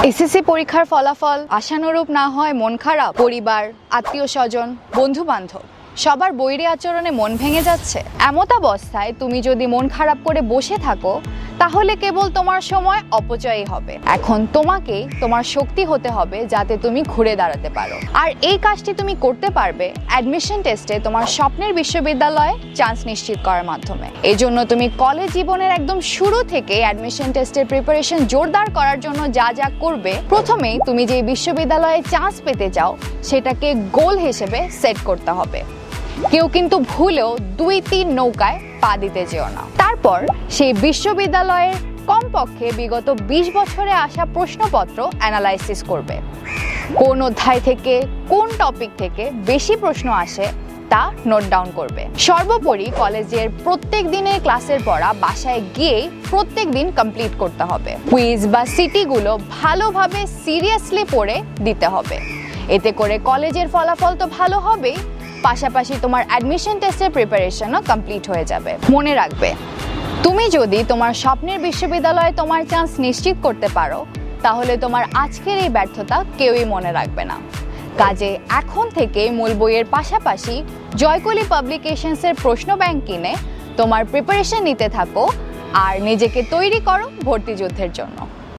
SSC পরীক্ষার ফলাফল আশানুরূপ না হয় মন খারাপ, পরিবার, আত্মীয় স্বজন, বন্ধু বান্ধব সবার বৈরী আচরণে মন ভেঙে যাচ্ছে। এমত অবস্থায় তুমি যদি মন খারাপ করে বসে থাকো তাহলে কেবল তোমার সময় অপচয়ই হবে। এখন তোমাকেই তোমার শক্তি হতে হবে যাতে তুমি ঘুরে দাঁড়াতে পারো। আর এই কাজটি তুমি করতে পারবে অ্যাডমিশন টেস্টে তোমার স্বপ্নের বিশ্ববিদ্যালয়ে চান্স নিশ্চিত করার মাধ্যমে। এই জন্য তুমি কলেজ জীবনের একদম শুরু থেকে অ্যাডমিশন টেস্টের প্রিপারেশন জোরদার করার জন্য যা যা করবে, প্রথমেই তুমি যে বিশ্ববিদ্যালয়ে চান্স পেতে চাও সেটাকে গোল হিসেবে সেট করতে হবে। কেউ কিন্তু ভুলেও 2-3 নৌকায় পা দিতে যেও না। তারপর সেই বিশ্ববিদ্যালয়ের কমপক্ষে বিগত 20 বছরে আসা প্রশ্নপত্র অ্যানালাইসিস করবে। কোন অধ্যায় থেকে কোন টপিক থেকে বেশি প্রশ্ন আসে তা নোট ডাউন করবে। সর্বোপরি কলেজের প্রত্যেক দিনের ক্লাসের পড়া বাসায় গিয়েই প্রত্যেক দিন কমপ্লিট করতে হবে। কুইজ বা সিটিগুলো ভালোভাবে সিরিয়াসলি পড়ে দিতে হবে। এতে করে কলেজের ফলাফল তো ভালো হবেই, পাশাপাশি তোমার অ্যাডমিশন টেস্টের প্রিপারেশনও কমপ্লিট হয়ে যাবে। মনে রাখবে, তুমি যদি তোমার স্বপ্নের বিশ্ববিদ্যালয়ে তোমার চান্স নিশ্চিত করতে পারো তাহলে তোমার আজকের এই ব্যর্থতা কেউই মনে রাখবে না। কাজে এখন থেকে মূল বইয়ের পাশাপাশি জয়কলি পাবলিকেশনসের প্রশ্ন ব্যাংক কিনে তোমার প্রিপারেশন নিতে থাকো আর নিজেকে তৈরি করো ভর্তি যুদ্ধের জন্য।